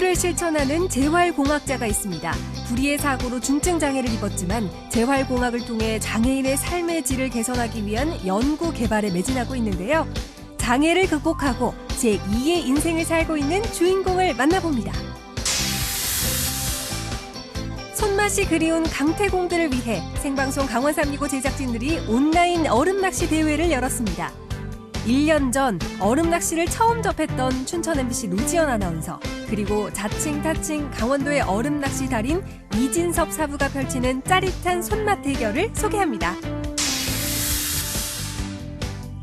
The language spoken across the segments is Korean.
기술을 실천하는 재활공학자가 있습니다. 불의의 사고로 중증 장애를 입었지만 재활공학을 통해 장애인의 삶의 질을 개선하기 위한 연구 개발에 매진하고 있는데요. 장애를 극복하고 제2의 인생을 살고 있는 주인공을 만나봅니다. 손맛이 그리운 강태공들을 위해 생방송 강원 365 제작진들이 온라인 얼음 낚시 대회를 열었습니다. 1년 전 얼음 낚시를 처음 접했던 춘천 MBC 노지연 아나운서, 그리고 자칭 타칭 강원도의 얼음 낚시 달인 이진섭 사부가 펼치는 짜릿한 손맛 대결을 소개합니다.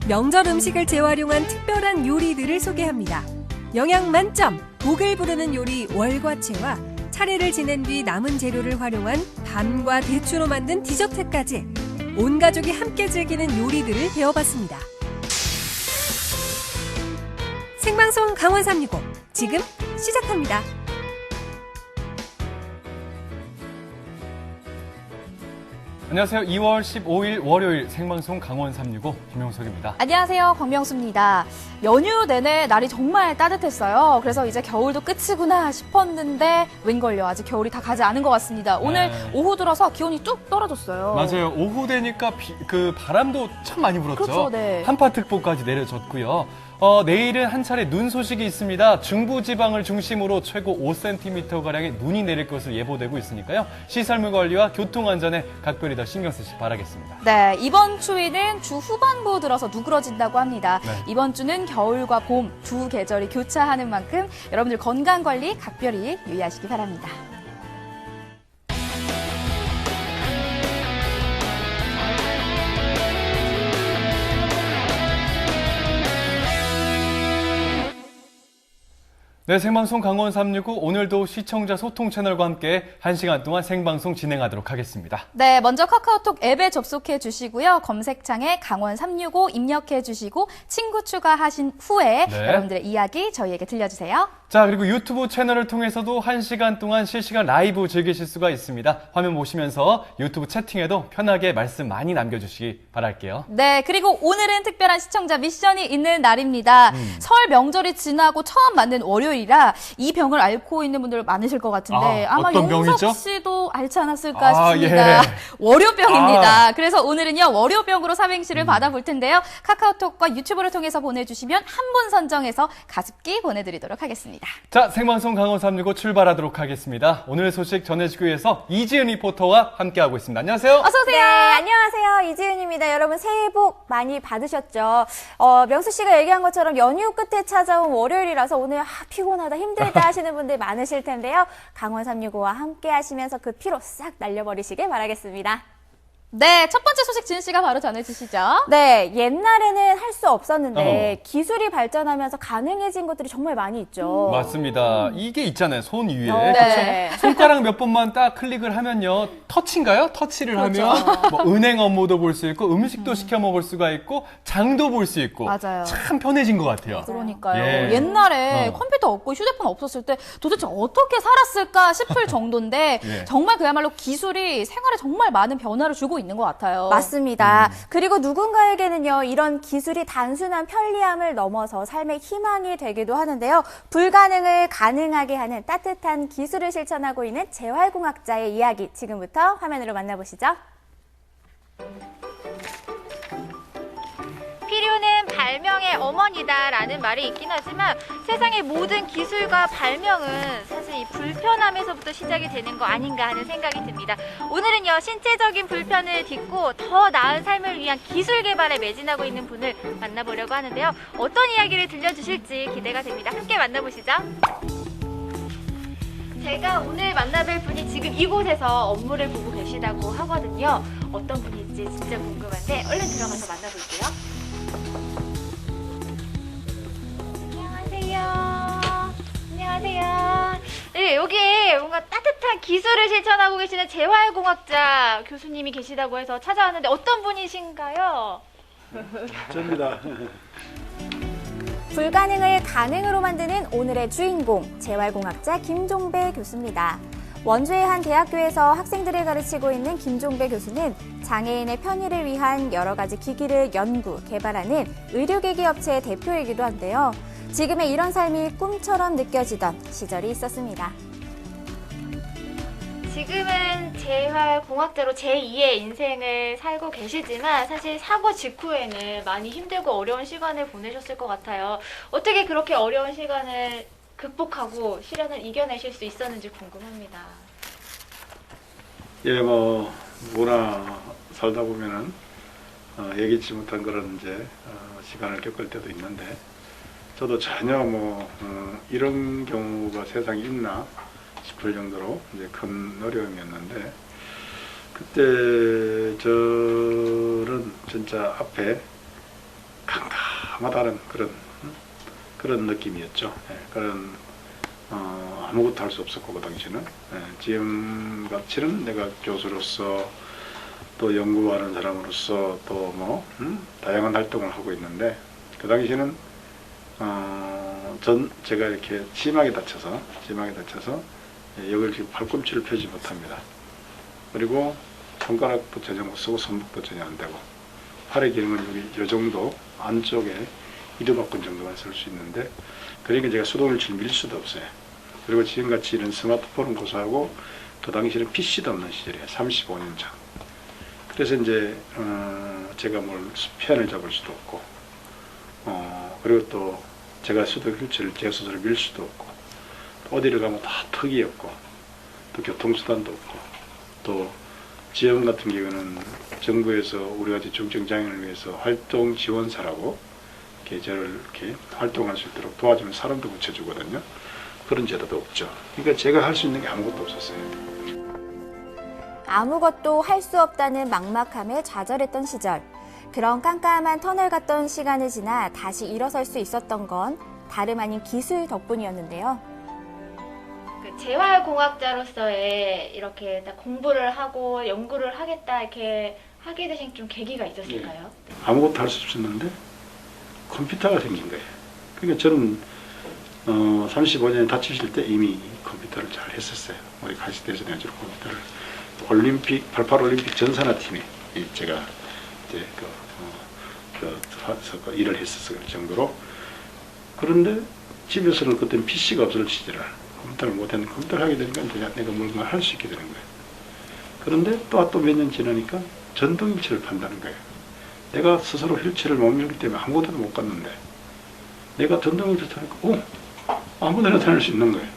명절 음식을 재활용한 특별한 요리들을 소개합니다. 영양 만점, 복을 부르는 요리 월과채와 차례를 지낸 뒤 남은 재료를 활용한 밤과 대추로 만든 디저트까지 온 가족이 함께 즐기는 요리들을 배워봤습니다. 생방송 강원 365 지금 시작합니다. 안녕하세요. 2월 15일 월요일 생방송 강원 365 김영석입니다. 안녕하세요. 광명수입니다. 연휴 내내 날이 정말 따뜻했어요. 그래서 이제 겨울도 끝이구나 싶었는데 웬걸요. 아직 겨울이 다 가지 않은 것 같습니다. 오늘 오후 들어서 기온이 뚝 떨어졌어요. 맞아요. 오후 되니까 바람도 참 많이 불었죠. 그렇죠, 네. 한파특보까지 내려졌고요. 내일은 한 차례 눈 소식이 있습니다. 중부지방을 중심으로 최고 5cm가량의 눈이 내릴 것으로 예보되고 있으니까요. 시설물 관리와 교통안전에 각별히 더 신경 쓰시기 바라겠습니다. 네, 이번 추위는 주 후반부 들어서 누그러진다고 합니다. 네. 이번 주는 겨울과 봄 두 계절이 교차하는 만큼 여러분들 건강관리 각별히 유의하시기 바랍니다. 네, 생방송 강원 365 오늘도 시청자 소통 채널과 함께 1시간 동안 생방송 진행하도록 하겠습니다. 네, 먼저 카카오톡 앱에 접속해 주시고요. 검색창에 강원 365 입력해 주시고 친구 추가하신 후에 네. 여러분들의 이야기 저희에게 들려주세요. 자, 그리고 유튜브 채널을 통해서도 1시간 동안 실시간 라이브 즐기실 수가 있습니다. 화면 보시면서 유튜브 채팅에도 편하게 말씀 많이 남겨주시기 바랄게요. 네, 그리고 오늘은 특별한 시청자 미션이 있는 날입니다. 설 명절이 지나고 처음 맞는 월요일이라 이 병을 앓고 있는 분들 많으실 것 같은데 아마 어떤 용석 병이죠? 씨도 앓지 않았을까 싶습니다. 예. 월요병입니다. 그래서 오늘은요 월요병으로 삼행시를 받아볼 텐데요. 카카오톡과 유튜브를 통해서 보내주시면 한 분 선정해서 가습기 보내드리도록 하겠습니다. 자, 생방송 강원 365 출발하도록 하겠습니다. 오늘 소식 전해주기 위해서 이지은 리포터와 함께하고 있습니다. 안녕하세요. 어서 오세요. 네, 안녕하세요. 이지은입니다. 여러분 새해 복 많이 받으셨죠? 명수 씨가 얘기한 것처럼 연휴 끝에 찾아온 월요일이라서 오늘 피곤하다, 힘들다 하시는 분들 많으실 텐데요. 강원 365와 함께 하시면서 그 피로 싹 날려버리시길 바라겠습니다. 네, 첫 번째 소식 지은 씨가 바로 전해주시죠. 네, 옛날에는 할 수 없었는데 기술이 발전하면서 가능해진 것들이 정말 많이 있죠. 맞습니다. 이게 있잖아요. 손 위에. 네. 그쵸? 손가락 몇 번만 딱 클릭을 하면요. 터치인가요? 터치를 하면 뭐 은행 업무도 볼 수 있고 음식도 시켜 먹을 수가 있고 장도 볼 수 있고. 맞아요. 참 편해진 것 같아요. 그러니까요. 예. 옛날에 컴퓨터 없고 휴대폰 없었을 때 도대체 어떻게 살았을까 싶을 정도인데 예. 정말 그야말로 기술이 생활에 정말 많은 변화를 주고 있는 것 같아요. 맞습니다. 그리고 누군가에게는요, 이런 기술이 단순한 편리함을 넘어서 삶의 희망이 되기도 하는데요. 불가능을 가능하게 하는 따뜻한 기술을 실천하고 있는 재활공학자의 이야기 지금부터 화면으로 만나보시죠. 필요는 발명의 어머니다라는 말이 있긴 하지만 세상의 모든 기술과 발명은 사실 이 불편함에서부터 시작이 되는 거 아닌가 하는 생각이 듭니다. 오늘은요, 신체적인 불편을 딛고 더 나은 삶을 위한 기술 개발에 매진하고 있는 분을 만나보려고 하는데요. 어떤 이야기를 들려주실지 기대가 됩니다. 함께 만나보시죠. 제가 오늘 만나뵐 분이 지금 이곳에서 업무를 보고 계시다고 하거든요. 어떤 분일지 진짜 궁금한데 얼른 들어가서 만나볼게요. 안녕하세요. 네, 여기 뭔가 따뜻한 기술을 실천하고 계시는 재활공학자 교수님이 계시다고 해서 찾아왔는데 어떤 분이신가요? 접니다. 불가능을 가능으로 만드는 오늘의 주인공, 재활공학자 김종배 교수입니다. 원주의 한 대학교에서 학생들을 가르치고 있는 김종배 교수는 장애인의 편의를 위한 여러 가지 기기를 연구, 개발하는 의료기기 업체의 대표이기도 한데요. 지금의 이런 삶이 꿈처럼 느껴지던 시절이 있었습니다. 지금은 재활공학자로 제2의 인생을 살고 계시지만 사실 사고 직후에는 많이 힘들고 어려운 시간을 보내셨을 것 같아요. 어떻게 그렇게 어려운 시간을 극복하고 시련을 이겨내실 수 있었는지 궁금합니다. 예, 뭐나 살다 보면은 예기치 못한 그런 이제 시간을 겪을 때도 있는데, 저도 전혀 이런 경우가 세상에 있나 싶을 정도로 이제 큰 어려움이었는데, 그때 저는 진짜 앞에 캄캄하다는 그런 느낌이었죠. 예, 그런 아무것도 할 수 없었고, 그 당시는. 예, 지금같이는 내가 교수로서 또 연구하는 사람으로서 또 다양한 활동을 하고 있는데, 그 당시에는 제가 이렇게 심하게 다쳐서 여기를 지금 팔꿈치를 펴지 못합니다. 그리고 손가락도 전혀 못 쓰고 손목도 전혀 안 되고, 팔의 기능은 여기 이 정도 안쪽에 이두박근 정도만 쓸 수 있는데, 그러니까 제가 수동일치를 밀 수도 없어요. 그리고 지금같이 이런 스마트폰은 고사하고 그 당시에는 PC도 없는 시절이에요. 35년 전. 그래서 이제 제가 펜을 잡을 수도 없고, 그리고 또 제가 수동일치를 제 스스로 밀 수도 없고, 어디를 가면 다 턱이 없고, 또 교통수단도 없고, 또 지원 같은 경우는 정부에서 우리같이 중증장애인을 위해서 활동 지원사라고 저를 이렇게 활동할 수 있도록 도와주는 사람도 붙여주거든요. 그런 제도도 없죠. 그러니까 제가 할 수 있는 게 아무것도 없었어요. 아무것도 할 수 없다는 막막함에 좌절했던 시절. 그런 깜깜한 터널 같던 시간을 지나 다시 일어설 수 있었던 건 다름 아닌 기술 덕분이었는데요. 재활공학자로서의 이렇게 공부를 하고 연구를 하겠다 이렇게 하게 되신 좀 계기가 있었을까요? 예. 아무것도 할 수 없었는데 컴퓨터가 생긴 거예요. 그러니까 저는 35년에 다치실 때 이미 컴퓨터를 잘 했었어요. 우리 가시대에서 내주로 컴퓨터를 올림픽 88 올림픽 전산화팀에 제가 이제 일을 했었을 정도로. 그런데 집에서는 그때는 PC가 없을 시절에 컴퓨터를 못했는데, 컴퓨터를 하게 되니까 내가 뭔가 할 수 있게 되는 거예요. 그런데 또 몇 년 지나니까 전동일체를 판다는 거예요. 내가 스스로 휠체어를 못 밀기 때문에 아무것도 못 갔는데, 내가 전동일체 타니까 아무데나 다닐 수 있는 거예요.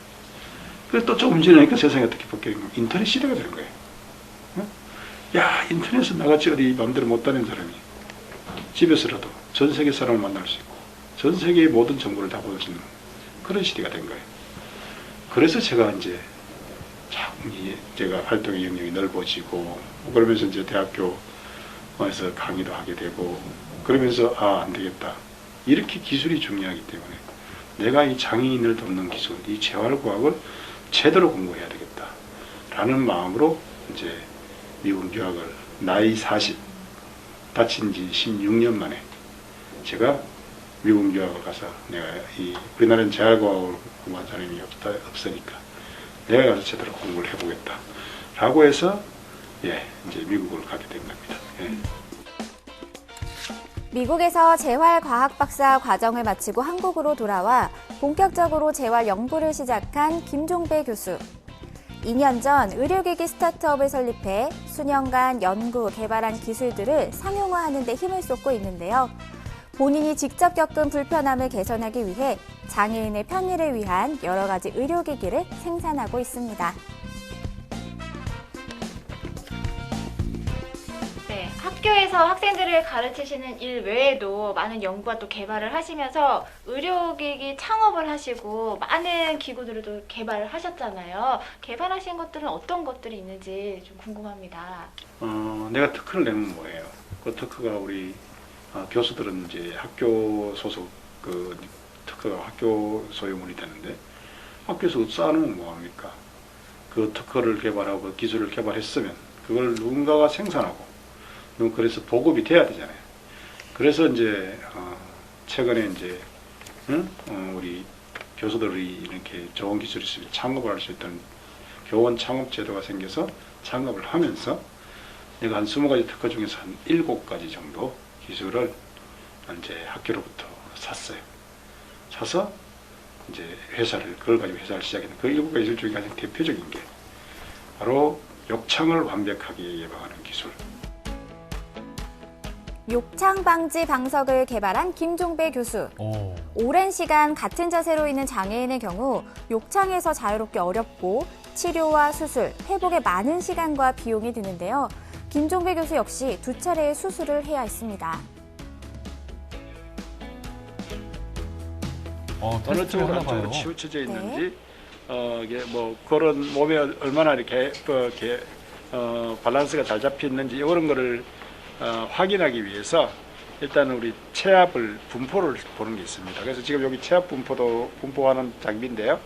그래서 또 조금 지나니까 세상이 어떻게 바뀌는 거예요. 인터넷 시대가 되는 거예요. 야, 인터넷에 나같이 어디 마음대로 못 다니는 사람이 집에서라도 전 세계 사람을 만날 수 있고, 전 세계의 모든 정보를 다 볼 수 있는 그런 시대가 된 거예요. 그래서 제가 이제 제가 활동의 영역이 넓어지고, 그러면서 이제 대학교에서 강의도 하게 되고, 그러면서 안 되겠다. 이렇게 기술이 중요하기 때문에 내가 이 장애인을 돕는 기술, 이 재활과학을 제대로 공부해야 되겠다. 라는 마음으로 이제 미국 유학을 나이 40, 다친 지 16년 만에 제가 미국 유학을 가서, 내가 우리나라는 재활과학을 공부한 사람이 없으니까 내가 가서 제대로 공부를 해보겠다 라고 해서 이제 미국을 가게 된 겁니다. 예. 미국에서 재활과학 박사 과정을 마치고 한국으로 돌아와 본격적으로 재활 연구를 시작한 김종배 교수. 2년 전 의료기기 스타트업을 설립해 수년간 연구, 개발한 기술들을 상용화하는 데 힘을 쏟고 있는데요. 본인이 직접 겪은 불편함을 개선하기 위해 장애인의 편의를 위한 여러 가지 의료기기를 생산하고 있습니다. 네, 학교에서 학생들을 가르치시는 일 외에도 많은 연구와 또 개발을 하시면서 의료기기 창업을 하시고 많은 기구들을 또 개발을 하셨잖아요. 개발하신 것들은 어떤 것들이 있는지 좀 궁금합니다. 내가 특허를 내면 뭐예요? 그 특허가 우리 교수들은 이제 학교 소속 특허가 학교 소유물이 되는데, 학교에서 쌓아놓으면 뭐합니까? 그 특허를 개발하고 기술을 개발했으면 그걸 누군가가 생산하고, 그래서 보급이 돼야 되잖아요. 그래서 이제 최근에 이제 우리 교수들이 이렇게 좋은 기술이 있으면 창업을 할 수 있던 교원 창업 제도가 생겨서 창업을 하면서 내가 한 20가지 특허 중에서 한 7가지 정도 기술을 이제 학교로부터 샀어요. 쳐서 이제 그걸 가지고 회사를 시작했는 그 7가지 기술 중에 가장 대표적인 게 바로 욕창을 완벽하게 예방하는 기술. 욕창 방지 방석을 개발한 김종배 교수. 오랜 시간 같은 자세로 있는 장애인의 경우 욕창에서 자유롭기 어렵고 치료와 수술, 회복에 많은 시간과 비용이 드는데요. 김종배 교수 역시 2차례의 수술을 해야 했습니다. 어느 쪽으로 한쪽으로 치우쳐져 있는지 이게 뭐 그런 몸에 얼마나 이렇게 밸런스가 잘 잡혀 있는지 이런 거를 확인하기 위해서 일단 우리 체압을 분포를 보는 게 있습니다. 그래서 지금 여기 체압 분포하는 장비인데요.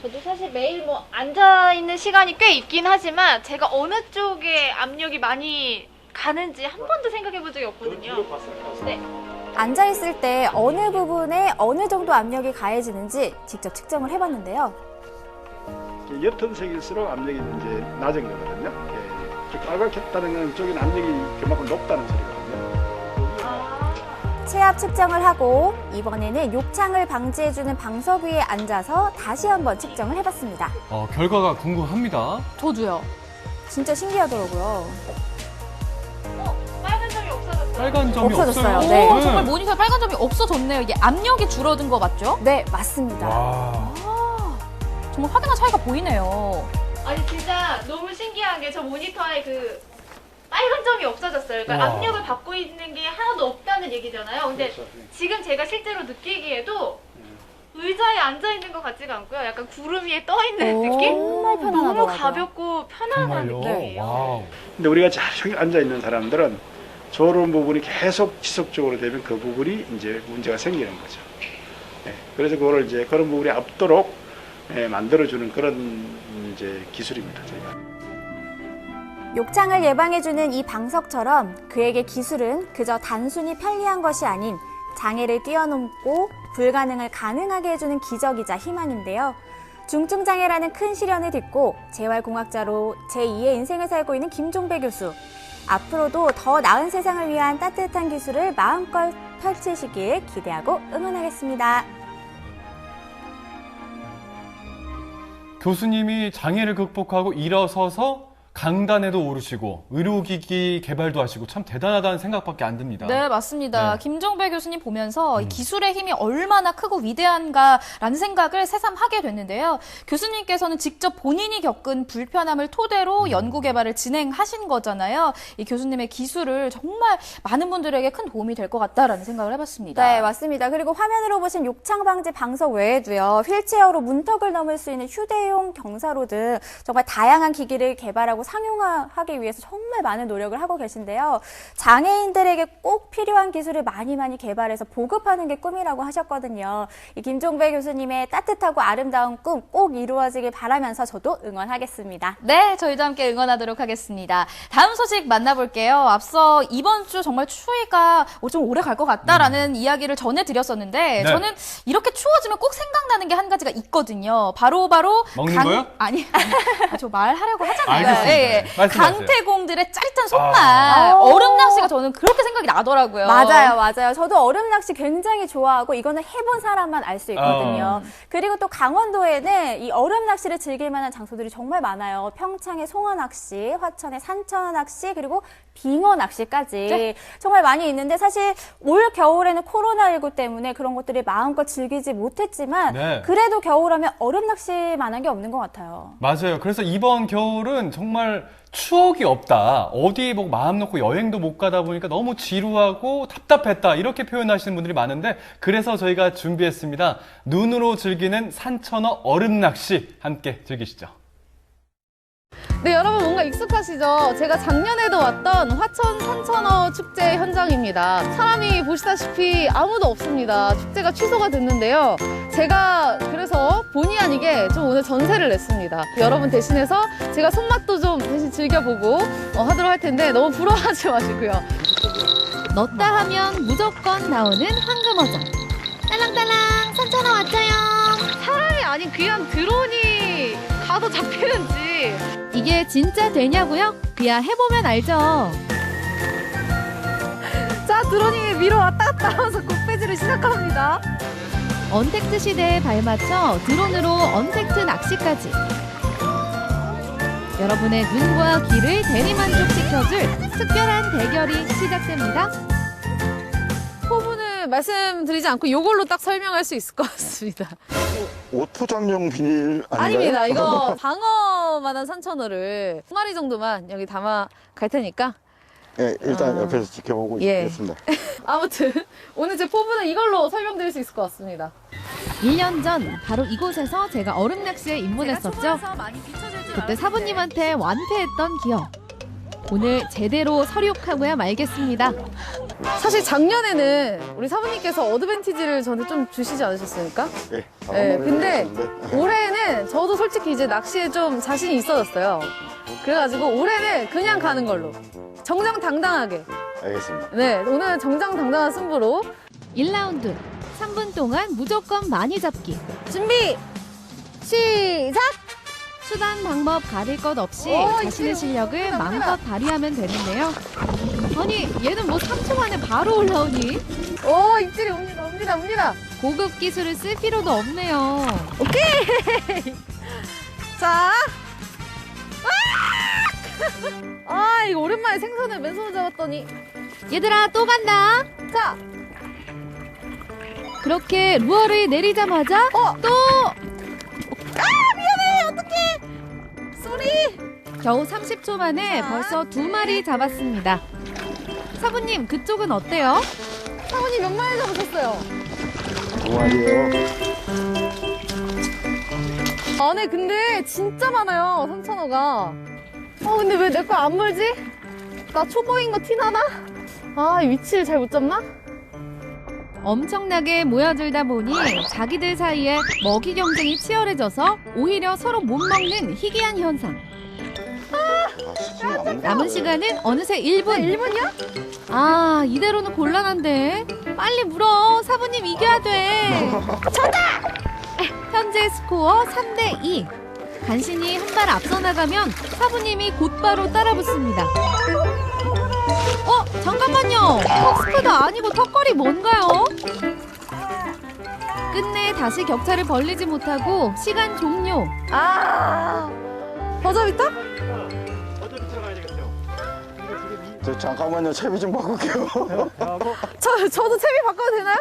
저도 사실 매일 뭐 앉아 있는 시간이 꽤 있긴 하지만 제가 어느 쪽에 압력이 많이 가는지 한 번도 생각해 본 적이 없거든요. 네. 앉아있을 때 어느 부분에 어느 정도 압력이 가해지는지 직접 측정을 해봤는데요. 옅은 색일수록 압력이 이제 낮은 거거든요. 빨갛겠다는 건 쪽에 압력이 그만큼 높다는 소리거든요. 체압 측정을 하고 이번에는 욕창을 방지해주는 방석 위에 앉아서 다시 한번 측정을 해봤습니다. 결과가 궁금합니다. 저도요. 진짜 신기하더라고요. 빨간 점이 없어졌어요. 빨간 점이 없어졌어요. 없어요. 네. 정말 모니터에 빨간 점이 없어졌네요. 이게 압력이 줄어든 거 맞죠? 네, 맞습니다. 와. 정말 확연한 차이가 보이네요. 아니 진짜 너무 신기한 게 저 모니터에 그 빨간 점이 없어졌어요. 그러니까 와. 압력을 받고 있는 게 하나도 없다는 얘기잖아요. 근데 그렇죠. 지금 제가 실제로 느끼기에도 의자에 앉아 있는 것 같지가 않고요. 약간 구름 위에 떠 있는 느낌? 정말 편안하더라고요. 너무 가볍고 편안한 정말요? 느낌이에요. 와우. 근데 우리가 잘 앉아 있는 사람들은 저런 부분이 계속 지속적으로 되면 그 부분이 이제 문제가 생기는 거죠. 그래서 그거를 이제 그런 부분이 없도록 만들어주는 그런 이제 기술입니다. 저희가. 욕창을 예방해주는 이 방석처럼 그에게 기술은 그저 단순히 편리한 것이 아닌 장애를 뛰어넘고 불가능을 가능하게 해주는 기적이자 희망인데요. 중증장애라는 큰 시련을 딛고 재활공학자로 제2의 인생을 살고 있는 김종배 교수. 앞으로도 더 나은 세상을 위한 따뜻한 기술을 마음껏 펼치시길 기대하고 응원하겠습니다. 교수님이 장애를 극복하고 일어서서 강단에도 오르시고 의료기기 개발도 하시고 참 대단하다는 생각밖에 안 듭니다. 네, 맞습니다. 네. 김종배 교수님 보면서 이 기술의 힘이 얼마나 크고 위대한가라는 생각을 새삼하게 됐는데요. 교수님께서는 직접 본인이 겪은 불편함을 토대로 연구 개발을 진행하신 거잖아요. 이 교수님의 기술을 정말 많은 분들에게 큰 도움이 될 것 같다라는 생각을 해봤습니다. 네, 맞습니다. 그리고 화면으로 보신 욕창 방지 방석 외에도요. 휠체어로 문턱을 넘을 수 있는 휴대용 경사로 등 정말 다양한 기기를 개발하고 상용화하기 위해서 정말 많은 노력을 하고 계신데요. 장애인들에게 꼭 필요한 기술을 많이 개발해서 보급하는 게 꿈이라고 하셨거든요. 이 김종배 교수님의 따뜻하고 아름다운 꿈 꼭 이루어지길 바라면서 저도 응원하겠습니다. 네, 저희도 함께 응원하도록 하겠습니다. 다음 소식 만나볼게요. 앞서 이번 주 정말 추위가 좀 오래 갈 것 같다라는 이야기를 전해드렸었는데 네. 저는 이렇게 추워지면 꼭 생각나는 게 한 가지가 있거든요. 바로 먹는 거요? 아니, 저 말하려고 하잖아요. 알겠습니다. 말씀하세요. 강태공들의 짜릿한 손맛, 얼음 낚시가 저는 그렇게 생각이 나더라고요. 맞아요. 저도 얼음 낚시 굉장히 좋아하고 이거는 해본 사람만 알 수 있거든요. 그리고 또 강원도에는 이 얼음 낚시를 즐길 만한 장소들이 정말 많아요. 평창의 송어 낚시, 화천의 산천 낚시, 그리고 빙어 낚시까지 네. 정말 많이 있는데 사실 올 겨울에는 코로나19 때문에 그런 것들을 마음껏 즐기지 못했지만 네. 그래도 겨울하면 얼음 낚시만한 게 없는 것 같아요. 맞아요. 그래서 이번 겨울은 정말 추억이 없다. 어디 뭐 마음 놓고 여행도 못 가다 보니까 너무 지루하고 답답했다. 이렇게 표현하시는 분들이 많은데 그래서 저희가 준비했습니다. 눈으로 즐기는 산천어 얼음 낚시 함께 즐기시죠. 네, 여러분 뭔가 익숙하시죠? 제가 작년에도 왔던 화천 산천어 축제 현장입니다. 사람이 보시다시피 아무도 없습니다. 축제가 취소가 됐는데요. 제가 그래서 본의 아니게 좀 오늘 전세를 냈습니다. 여러분 대신해서 제가 손맛도 좀 대신 즐겨보고 하도록 할 텐데 너무 부러워하지 마시고요. 넣었다 하면 무조건 나오는 황금어장. 딸랑딸랑 산천어 왔어요. 사람이 아닌 그냥 드론이 가도 잡히는지. 이게 진짜 되냐고요? 그야 해보면 알죠. 자, 드론이 위로 왔다 갔다 하면서 꼭 빼지 물질을 시작합니다. 언택트 시대에 발맞춰 드론으로 언택트 낚시까지. 여러분의 눈과 귀를 대리만족시켜줄 특별한 대결이 시작됩니다. 포부는 말씀드리지 않고 이걸로 딱 설명할 수 있을 것 같습니다. 옷 포장용 비닐 아닌가요? 아닙니다. 이거 방어만한 산천어를 한 마리 정도만 여기 담아 갈 테니까. 네, 일단 옆에서 지켜보고 예. 있겠습니다. 아무튼 오늘 제 포부는 이걸로 설명드릴 수 있을 것 같습니다. 1년 전 바로 이곳에서 제가 얼음 낚시에 입문했었죠. 그때 사부님한테 완패했던 기억. 오늘 제대로 설욕하고야 말겠습니다. 사실 작년에는 우리 사부님께서 어드밴티지를 저한테 좀 주시지 않으셨습니까? 네, 네, 근데 올해는 저도 솔직히 이제 낚시에 좀 자신이 있어졌어요. 그래가지고 올해는 그냥 가는 걸로. 정정당당하게. 알겠습니다. 네, 오늘 정정당당한 승부로. 1라운드 3분 동안 무조건 많이 잡기. 준비! 시작! 수단 방법 가릴 것 없이 오, 자신의 입질이 실력을 옵니다. 마음껏 발휘하면 되는데요. 아니 얘는 뭐 3초 만에 바로 올라오니? 오, 입질이 옵니다, 옵니다, 옵니다. 고급 기술을 쓸 필요도 없네요. 자. 아, 이거 오랜만에 생선을 맨손으로 잡았더니. 얘들아 또 간다. 자, 그렇게 루어를 내리자마자 또 쏘리! 겨우 30초 만에 벌써 2마리 잡았습니다. 사부님 그쪽은 어때요? 사모님 몇 마리 잡으셨어요? 두 마리예요. 안에 근데 진짜 많아요, 산천어가. 근데 왜 내 거 안 물지? 나 초보인 거 티나나? 아, 이 위치를 잘 못 잡나? 엄청나게 모여들다 보니 자기들 사이에 먹이 경쟁이 치열해져서 오히려 서로 못 먹는 희귀한 현상. 수심이 안 남은 나와요. 시간은 어느새 1분. 1분이야? 아, 이대로는 곤란한데. 빨리 물어. 사부님 이겨야 돼. 정답! 현재 스코어 3대2. 간신히 한 발 앞서 나가면 사부님이 곧바로 따라붙습니다. 잠깐만요. 턱스프가 아니고 턱걸이 뭔가요? 끝내 다시 격차를 벌리지 못하고 시간 종료. 버저비터? 저 잠깐만요. 채비 좀 바꿀게요. 저도 채비 바꿔도 되나요?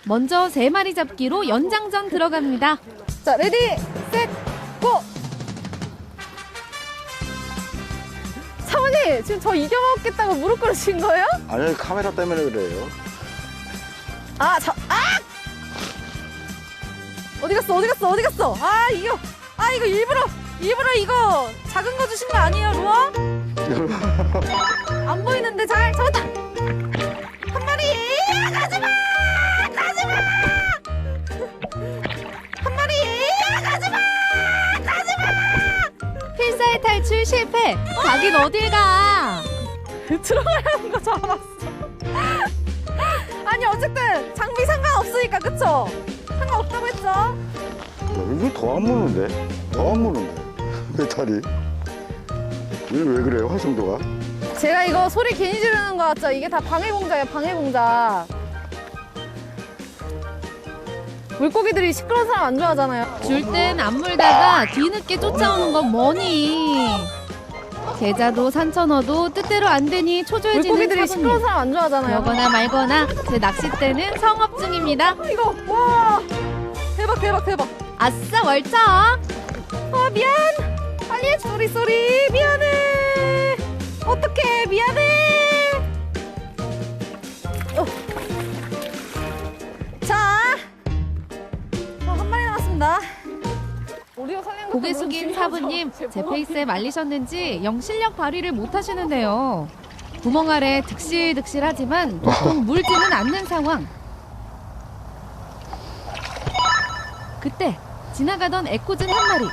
먼저 3마리 잡기로 연장전 들어갑니다. 자, 레디, 셋, 고! 사모님, 지금 저 이겨먹겠다고 무릎 꿇으신 거예요? 아니, 카메라 때문에 그래요. 어디 갔어? 이거 일부러 이거 작은 거 주신 거 아니에요, 루어? 안 보이는데 잘 잡았다. 한 마리. 가지마. 한 마리. 가지마. 필살 탈출 실패. 가긴 어딜 가. 들어가야 하는 거 줄 알았어. 아니, 어쨌든 장비 상관없으니까, 그쵸? 상관없다고 했죠? 이게 더 안 무는데? 더 안 무는데? 메탈이? 왜 그래요, 활성도가? 제가 이거 소리 괜히 지르는 거 같죠? 이게 다 방해공자예요, 방해공자. 물고기들이 시끄러운 사람 안 좋아하잖아요. 줄 땐 안 물다가 뒤늦게 쫓아오는 건 뭐니? 계좌도 산천어도 뜻대로 안 되니 초조해지는 물고기들이 시끄러운 사부님. 사람 안 좋아하잖아요. 그러거나 말거나 제 낚싯대는 성업 중입니다. 이거, 와! 대박. 아싸 월척! 미안! 빨리 해, 쏘리, 미안해! 어떡해, 미안해! 자! 한 마리 남았습니다. 고개 숙인 사부님, 제 페이스에 말리셨는지 영 실력 발휘를 못하시는데요. 구멍 아래 득실득실하지만 도통 물지는 않는 상황. 그때 지나가던 에코즌 한 마리.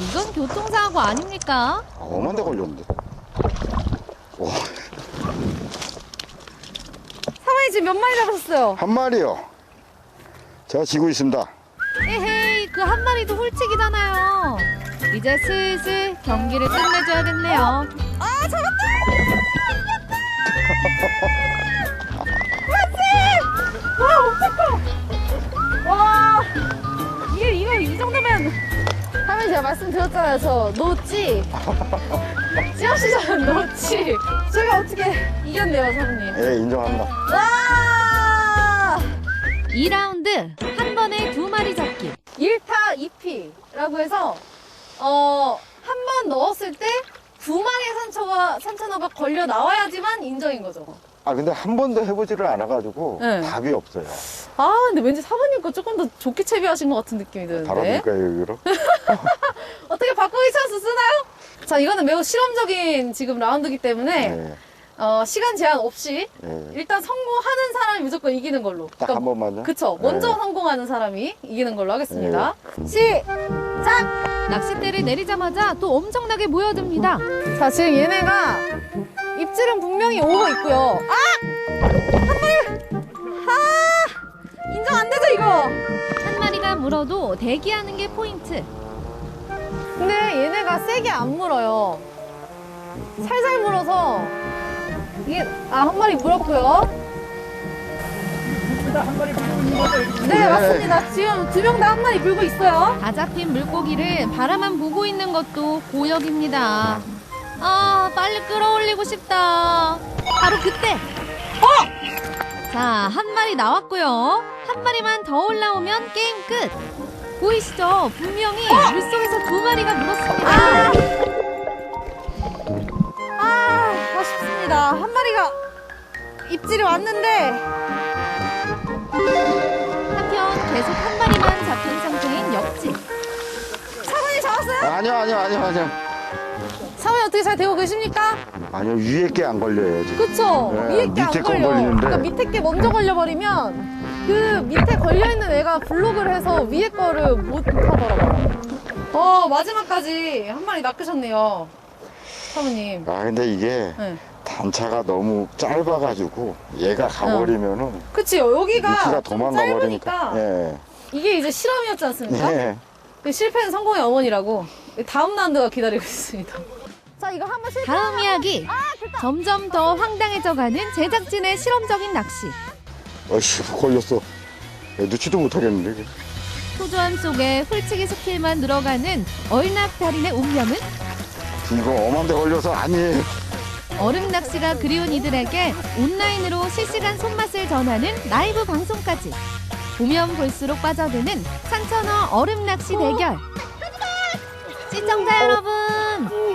이건 교통사고 아닙니까? 엄한 데 걸렸는데. 와, 사모님 지금 몇 마리 잡으셨어요? 한 마리요. 제가 지고 있습니다. 에헤이, 그 한 마리도 홀치기잖아요. 이제 슬슬 경기를 끝내줘야겠네요. 아, 잡았다! 이 정도면 하면 제가 말씀드렸잖아요. 저 노찌. 찌하시잖아요. 노찌. 제가 어떻게 이겼네요, 사부님. 예, 인정합니다. 와! 2라운드 한 번에 2마리 잡기. 1타 2피라고 해서 한 번 넣었을 때 2마리의 산천어가 걸려 나와야지만 인정인 거죠. 아, 근데 한 번도 해보지를 않아가지고 네. 답이 없어요. 아, 근데 왠지 사부님 거 조금 더 좋게 채비하신 것 같은 느낌이 드는데. 바라볼까요, 여기로? 어떻게 바꾸기 찬스 쓰나요? 자, 이거는 매우 실험적인 지금 라운드이기 때문에 네. 시간 제한 없이 네. 일단 성공하는 사람이 무조건 이기는 걸로. 딱 한 번만요? 그쵸. 먼저 네. 성공하는 사람이 이기는 걸로 하겠습니다. 낚싯대를 내리자마자 또 엄청나게 모여듭니다. 자, 지금 얘네가 입질은 분명히 오고 있고요. 인정 안 되죠, 이거? 한 마리가 물어도 대기하는 게 포인트. 근데 얘네가 세게 안 물어요. 살살 물어서 이게 한 마리 물었고요. 네, 맞습니다. 지금 2명 다 한 마리 물고 있어요. 다 잡힌 물고기를 바라만 보고 있는 것도 고역입니다. 아, 빨리 끌어올리고 싶다. 바로 그때. 자, 한 마리 나왔고요. 한 마리만 더 올라오면 게임 끝. 보이시죠? 분명히 물속에서 2마리가 물었습니다. 아쉽습니다. 한 마리가 입질이 왔는데 한편 계속 한 마리만 잡힌 상태인 역지. 사부님 잡았어요? 아니요. 사부님 어떻게 잘 되고 계십니까? 아니요, 위에 게 안 걸려요, 지금. 그쵸? 네, 위에 게 안 밑에 거 걸려. 걸리는데. 그러니까 밑에 게 먼저 걸려버리면 그 밑에 걸려있는 애가 블록을 해서 위에 거를 못 하더라고요. 마지막까지 한 마리 낚으셨네요. 사부님. 아, 근데 이게 네. 단차가 너무 짧아가지고 얘가 가버리면은 그치요. 여기가 위치가 좀 도망가 버리니까. 짧으니까 예. 이게 이제 실험이었지 않습니까? 예. 그 실패는 성공의 어머니라고 다음 라운드가 기다리고 있습니다. 자, 이거 한번 실패. 다음 이야기. 점점 더 황당해져가는 제작진의 실험적인 낚시. 어이씨, 걸렸어. 넣지도 못하겠는데. 초조함 속에 훌치기 스킬만 늘어가는 얼낙달인의 운명은? 이거 엄한데 걸려서 아니에요. 얼음 낚시가 그리운 이들에게 온라인으로 실시간 손맛을 전하는 라이브 방송까지. 보면 볼수록 빠져드는 산천어 얼음 낚시 대결. 시청자 여러분,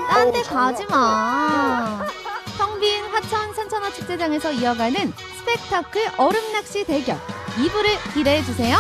딴 데 가지 마. 텅 빈 화천 산천어 축제장에서 이어가는 스펙타클 얼음 낚시 대결. 2부를 기대해 주세요.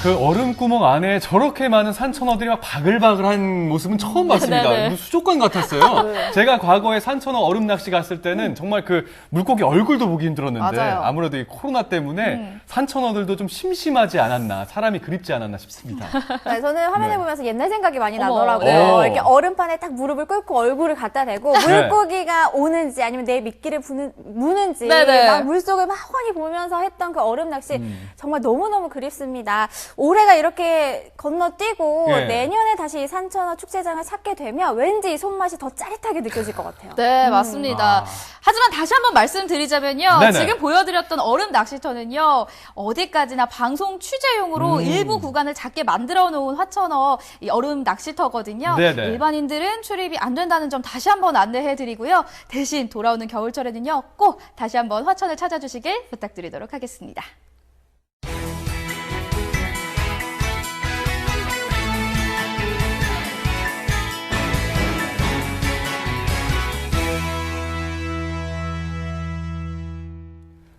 그 얼음 구멍 안에 저렇게 많은 산천어들이 막 바글바글한 모습은 처음 봤습니다. 무슨 수족관 같았어요. 제가 과거에 산천어 얼음 낚시 갔을 때는 정말 그 물고기 얼굴도 보기 힘들었는데 맞아요. 아무래도 이 코로나 때문에 산천어들도 좀 심심하지 않았나, 사람이 그립지 않았나 싶습니다. 네, 저는 화면을 네. 보면서 옛날 생각이 많이 어머, 나더라고요. 네. 이렇게 얼음판에 딱 무릎을 꿇고 얼굴을 갖다 대고 물고기가 오는지 아니면 내 미끼를 무는지 네네. 막 물속을 막 훤히 보면서 했던 그 얼음 낚시 정말 너무너무 그립습니다. 올해가 이렇게 건너뛰고 예. 내년에 다시 산천어 축제장을 찾게 되면 왠지 이 손맛이 더 짜릿하게 느껴질 것 같아요. 네, 맞습니다. 아. 하지만 다시 한번 말씀드리자면요. 네네. 지금 보여드렸던 얼음 낚시터는요. 어디까지나 방송 취재용으로 일부 구간을 작게 만들어 놓은 화천어 이 얼음 낚시터거든요. 네네. 일반인들은 출입이 안 된다는 점 다시 한번 안내해드리고요. 대신 돌아오는 겨울철에는요. 꼭 다시 한번 화천을 찾아주시길 부탁드리도록 하겠습니다.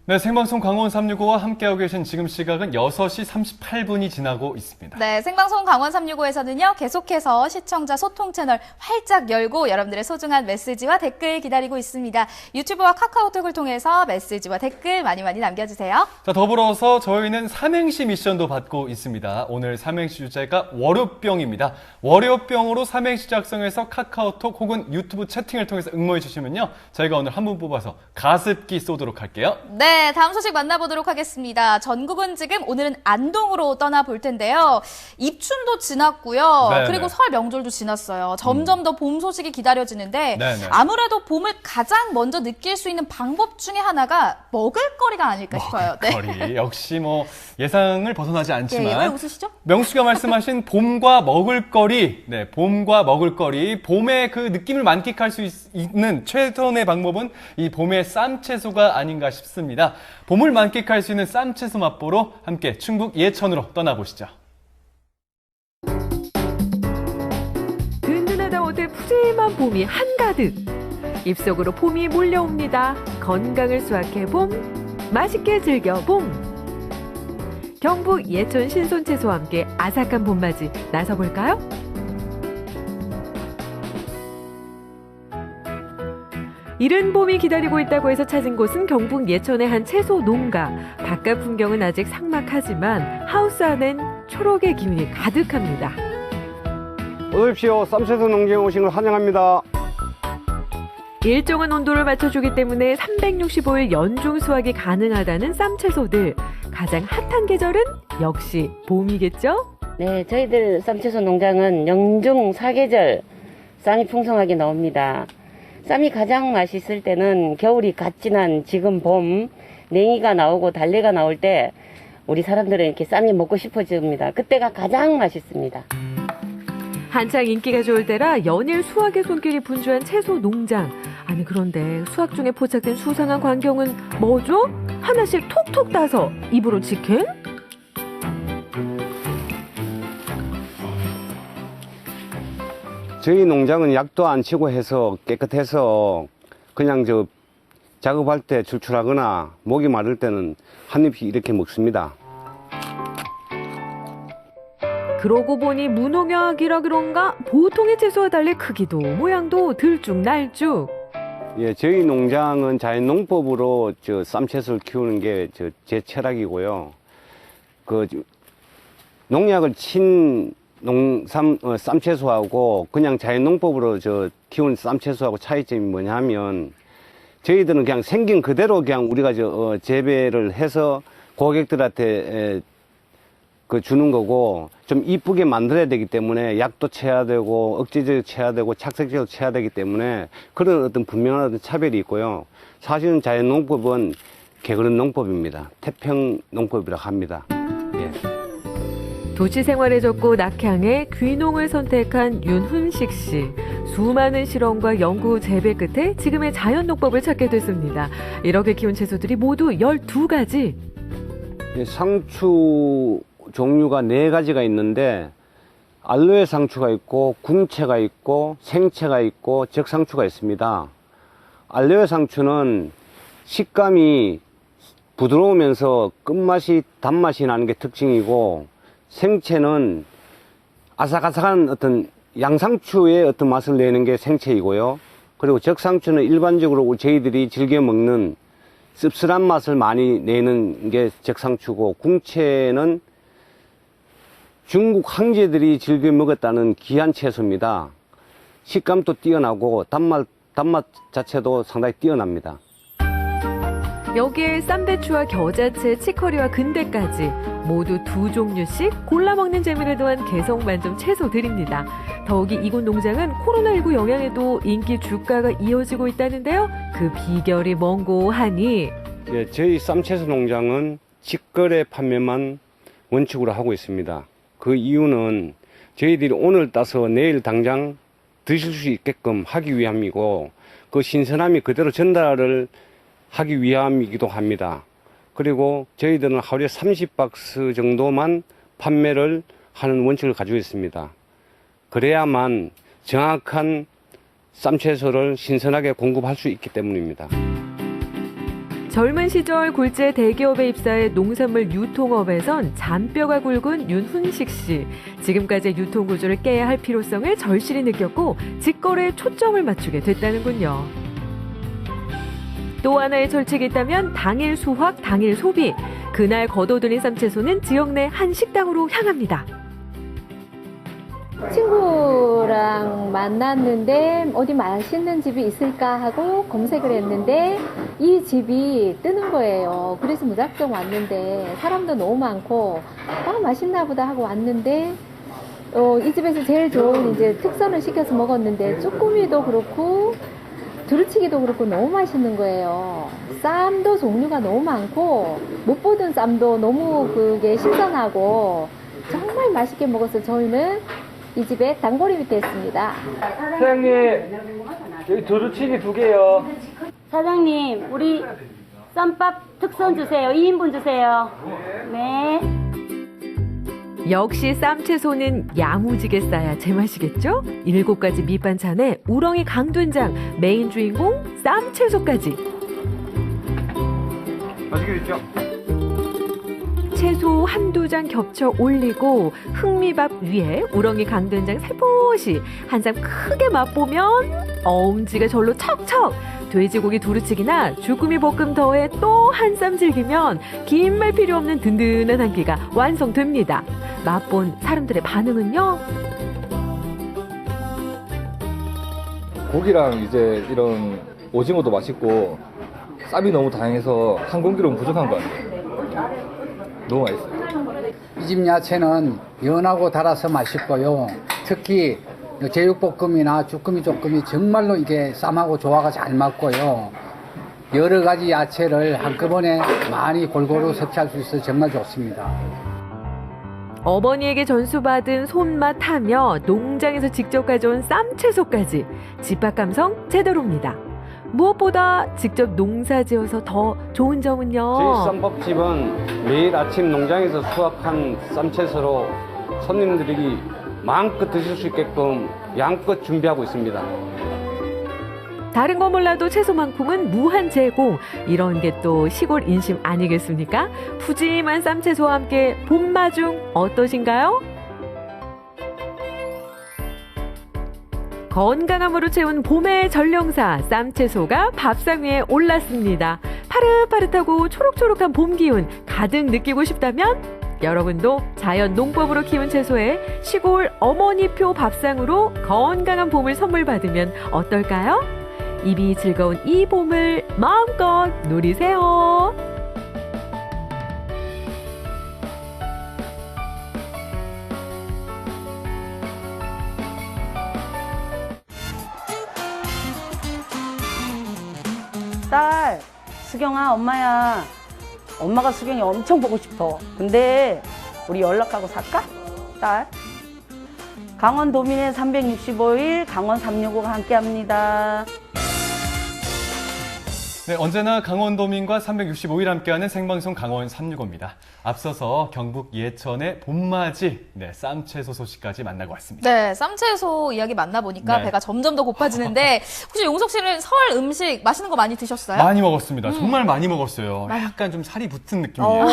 네, 생방송 강원 365와 함께하고 계신 지금 시각은 6시 38분이 지나고 있습니다. 네, 생방송 강원 365에서는요, 계속해서 시청자 소통 채널 활짝 열고 여러분들의 소중한 메시지와 댓글 기다리고 있습니다. 유튜브와 카카오톡을 통해서 메시지와 댓글 많이 남겨주세요. 자, 더불어서 저희는 삼행시 미션도 받고 있습니다. 오늘 삼행시 주제가 월요병입니다. 월요병으로 삼행시 작성해서 카카오톡 혹은 유튜브 채팅을 통해서 응모해 주시면요, 저희가 오늘 한 분 뽑아서 가습기 쏘도록 할게요. 네, 네, 다음 소식 만나보도록 하겠습니다. 전국은 지금 오늘은 안동으로 떠나볼 텐데요. 입춘도 지났고요. 네네. 그리고 설 명절도 지났어요. 점점 더 봄 소식이 기다려지는데 네네. 아무래도 봄을 가장 먼저 느낄 수 있는 방법 중에 하나가 먹을거리가 아닐까 싶어요. 네. 거리 역시 뭐 예상을 벗어나지 예, 않지만 왜 웃으시죠? 명수가 말씀하신 봄과 먹을거리, 네, 봄과 먹을거리, 봄의 그 느낌을 만끽할 수 있는 최선의 방법은 이 봄의 쌈채소가 아닌가 싶습니다. 봄을 만끽할 수 있는 쌈채소 맛보러 함께 충북 예천으로 떠나보시죠. 든든하다 못해 푸짐한 봄이 한가득. 입속으로 봄이 몰려옵니다. 건강을 수확해 봄, 맛있게 즐겨 봄. 경북 예천 신선채소와 함께 아삭한 봄맞이 나서볼까요? 이른 봄이 기다리고 있다고 해서 찾은 곳은 경북 예천의 한 채소 농가. 바깥 풍경은 아직 삭막하지만 하우스 안엔 초록의 기운이 가득합니다. 어서 오십시오. 쌈채소 농장에 오신 걸 환영합니다. 일정한 온도를 맞춰주기 때문에 365일 연중 수확이 가능하다는 쌈채소들. 가장 핫한 계절은 역시 봄이겠죠? 네, 저희들 쌈채소 농장은 영중 사계절 쌈이 풍성하게 나옵니다. 쌈이 가장 맛있을 때는 겨울이 갓 지난 지금 봄, 냉이가 나오고 달래가 나올 때 우리 사람들은 이렇게 쌈이 먹고 싶어집니다. 그때가 가장 맛있습니다. 한창 인기가 좋을 때라 연일 수확의 손길이 분주한 채소 농장. 아니 그런데 수확 중에 포착된 수상한 광경은 뭐죠? 하나씩 톡톡 따서 입으로 직행? 저희 농장은 약도 안 치고 해서 깨끗해서 그냥 작업할 때 출출하거나 목이 마를 때는 한 입씩 이렇게 먹습니다. 그러고 보니 무농약이라 그런가 보통의 채소와 달리 크기도 모양도 들쭉날쭉. 예, 저희 농장은 자연농법으로 쌈채소를 키우는 게 제 철학이고요. 농약을 친 쌈채소하고 그냥 자연농법으로 키운 쌈채소하고 차이점이 뭐냐면 저희들은 그냥 생긴 그대로 그냥 우리가 재배를 해서 고객들한테 주는 거고 좀 이쁘게 만들어야 되기 때문에 약도 쳐야 되고 억제제도 쳐야 되고 착색제도 쳐야 되기 때문에 그런 어떤 분명한 어떤 차별이 있고요. 사실은 자연농법은 게으른 농법입니다. 태평 농법이라고 합니다. 예. 도시 생활에 적고 낙향의 귀농을 선택한 윤훈식 씨. 수많은 실험과 연구 재배 끝에 지금의 자연농법을 찾게 됐습니다. 이렇게 키운 채소들이 모두 12가지. 예, 상추 종류가 4가지가 있는데 알로에 상추가 있고 궁채가 있고 생채가 있고 적상추가 있습니다. 알로에 상추는 식감이 부드러우면서 끝맛이 단맛이 나는 게 특징이고 생채는 아삭아삭한 어떤 양상추의 어떤 맛을 내는 게 생채이고요. 그리고 적상추는 일반적으로 저희들이 즐겨 먹는 씁쓸한 맛을 많이 내는 게 적상추고 궁채는 중국 황제들이 즐겨 먹었다는 귀한 채소입니다. 식감도 뛰어나고 단맛 자체도 상당히 뛰어납니다. 여기에 쌈배추와 겨자채, 치커리와 근대까지 모두 2종류씩 골라 먹는 재미를 더한 개성 만점 채소들입니다. 더욱이 이곳 농장은 코로나19 영향에도 인기 주가가 이어지고 있다는데요. 그 비결이 뭔고 하니 예, 저희 쌈채소 농장은 직거래 판매만 원칙으로 하고 있습니다. 그 이유는 저희들이 오늘 따서 내일 당장 드실 수 있게끔 하기 위함이고 그 신선함이 그대로 전달을 하기 위함이기도 합니다. 그리고 저희들은 하루에 30박스 정도만 판매를 하는 원칙을 가지고 있습니다. 그래야만 정확한 쌈채소를 신선하게 공급할 수 있기 때문입니다. 젊은 시절 굴재 대기업에 입사해 농산물 유통업에선 잔뼈가 굵은 윤훈식 씨. 지금까지의 유통 구조를 깨야 할 필요성을 절실히 느꼈고 직거래에 초점을 맞추게 됐다는군요. 또 하나의 철칙이 있다면 당일 수확, 당일 소비. 그날 거둬들인 쌈채소는 지역 내 한 식당으로 향합니다. 친구랑 만났는데 어디 맛있는 집이 있을까 하고 검색을 했는데 이 집이 뜨는 거예요. 그래서 무작정 왔는데 사람도 너무 많고 맛있나 보다 하고 왔는데 이 집에서 제일 좋은 이제 특선을 시켜서 먹었는데 쭈꾸미도 그렇고 두루치기도 그렇고 너무 맛있는 거예요. 쌈도 종류가 너무 많고 못 보던 쌈도 너무 그게 신선하고 정말 맛있게 먹어서 저희는 이 집에 단골이 됐습니다. 사장님, 여기 두루치기 2개요. 사장님, 우리 쌈밥 특선 주세요. 2인분 주세요. 네. 역시 쌈채소는 야무지게 싸야 제맛이겠죠? 7가지 밑반찬에 우렁이 강된장, 메인 주인공 쌈채소까지. 맛있게 드시죠. 채소 한두 장 겹쳐 올리고 흑미밥 위에 우렁이 강된장 살포시 한 쌈 크게 맛보면 엄지가 절로 척척. 돼지고기 두루치기나 주꾸미 볶음 더해 또 한 쌈 즐기면 긴 말 필요 없는 든든한 한 끼가 완성됩니다. 맛본 사람들의 반응은요? 고기랑 이제 이런 오징어도 맛있고 쌈이 너무 다양해서 한 공기로는 부족한 것 같아요. 너무 맛있어요. 이 집 야채는 연하고 달아서 맛있고요. 특히 제육볶음이나 주꾸미 볶음이 정말로 이게 쌈하고 조화가 잘 맞고요. 여러 가지 야채를 한꺼번에 많이 골고루 섭취할 수 있어서 정말 좋습니다. 어머니에게 전수받은 손맛하며 농장에서 직접 가져온 쌈채소까지 집밥 감성 제대로입니다. 무엇보다 직접 농사지어서 더 좋은 점은요. 저희 쌈밥집은 매일 아침 농장에서 수확한 쌈채소로 손님들이 마음껏 드실 수 있게끔 양껏 준비하고 있습니다. 다른 거 몰라도 채소만큼은 무한 제공. 이런 게 또 시골 인심 아니겠습니까? 푸짐한 쌈채소와 함께 봄마중 어떠신가요? 건강함으로 채운 봄의 전령사 쌈채소가 밥상 위에 올랐습니다. 파릇파릇하고 초록초록한 봄 기운 가득 느끼고 싶다면 여러분도 자연 농법으로 키운 채소에 시골 어머니표 밥상으로 건강한 봄을 선물 받으면 어떨까요? 입이 즐거운 이 봄을 마음껏 누리세요. 딸, 수경아, 엄마야. 엄마가 수경이 엄청 보고 싶어. 근데 우리 연락하고 살까? 딸. 강원도민의 365일 강원 365가 함께합니다. 네, 언제나 강원도민과 365일 함께하는 생방송 강원 365입니다. 앞서서 경북 예천의 봄맞이 쌈채소 소식까지 만나고 왔습니다. 네, 쌈채소 이야기 만나보니까 네. 배가 점점 더 고파지는데 혹시 용석 씨는 설 음식 맛있는 거 많이 드셨어요? 많이 먹었습니다. 정말 많이 먹었어요. 약간 좀 살이 붙은 느낌이에요.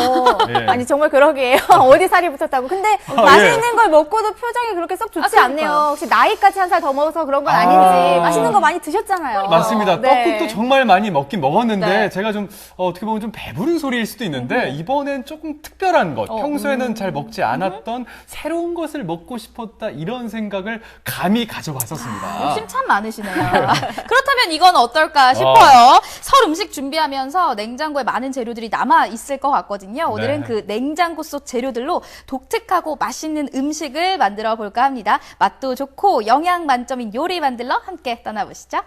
네. 아니 정말 그러게요. 어디 살이 붙었다고. 근데 맛있는 걸 먹고도 표정이 그렇게 썩 좋지 않네요. 혹시 나이까지 한 살 더 먹어서 그런 건 아닌지. 맛있는 거 많이 드셨잖아요. 맞습니다. 네. 떡국도 정말 많이 먹었는데 네. 제가 좀 어떻게 보면 좀 배부른 소리일 수도 있는데 이번엔 조금 특별한 것, 평소에는 잘 먹지 않았던 새로운 것을 먹고 싶었다 이런 생각을 감히 가져왔었습니다. 욕심 참 많으시네요. 그렇다면 이건 어떨까 싶어요. 설 음식 준비하면서 냉장고에 많은 재료들이 남아 있을 것 같거든요. 오늘은 네. 그 냉장고 속 재료들로 독특하고 맛있는 음식을 만들어 볼까 합니다. 맛도 좋고 영양 만점인 요리 만들러 함께 떠나보시죠.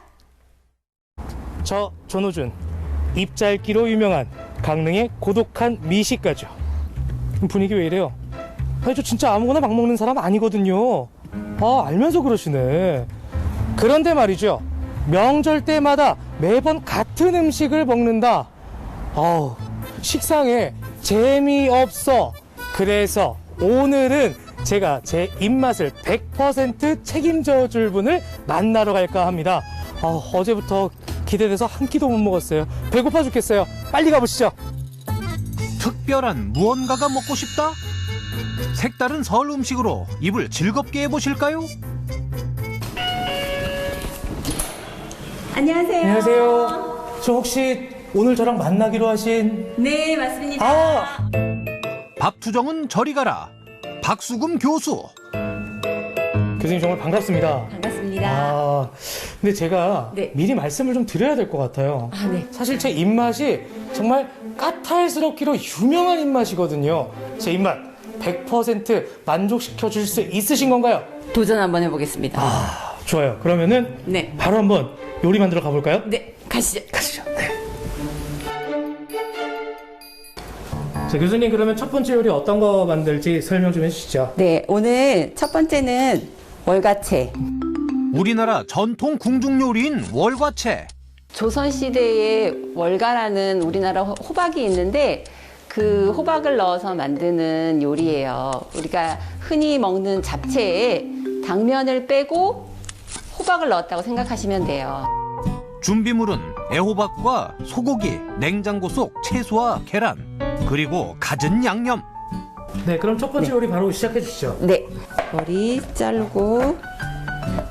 저 전호준, 입짧기로 유명한 강릉의 고독한 미식가죠. 분위기 왜 이래요? 아니 저 진짜 아무거나 막 먹는 사람 아니거든요. 알면서 그러시네. 그런데 말이죠, 명절 때마다 매번 같은 음식을 먹는다. 식상에 재미없어. 그래서 오늘은 제가 제 입맛을 100% 책임져 줄 분을 만나러 갈까 합니다. 어제부터 기대돼서 한 끼도 못 먹었어요. 배고파 죽겠어요. 빨리 가보시죠. 특별한 무언가가 먹고 싶다? 색다른 설 음식으로 입을 즐겁게 해보실까요? 안녕하세요. 안녕하세요. 저 혹시 오늘 저랑 만나기로 하신? 네, 맞습니다. 밥투정은 저리 가라. 박수금 교수. 교수님 정말 반갑습니다. 반갑습니다. 근데 제가 네. 미리 말씀을 좀 드려야 될 것 같아요. 네. 사실 제 입맛이 정말 까탈스럽기로 유명한 입맛이거든요. 제 입맛 100% 만족시켜 줄 수 있으신 건가요? 도전 한번 해보겠습니다. 좋아요. 그러면은 네. 바로 한번 요리 만들어 가볼까요? 네, 가시죠. 네. 자, 교수님 그러면 첫 번째 요리 어떤 거 만들지 설명 좀 해주시죠. 네, 오늘 첫 번째는 월과채. 우리나라 전통 궁중 요리인 월과채. 조선시대에 월가라는 우리나라 호박이 있는데 그 호박을 넣어서 만드는 요리예요. 우리가 흔히 먹는 잡채에 당면을 빼고 호박을 넣었다고 생각하시면 돼요. 준비물은 애호박과 소고기, 냉장고 속 채소와 계란, 그리고 갖은 양념. 네, 그럼 첫 번째 요리 바로 시작해 주시죠. 네, 머리 자르고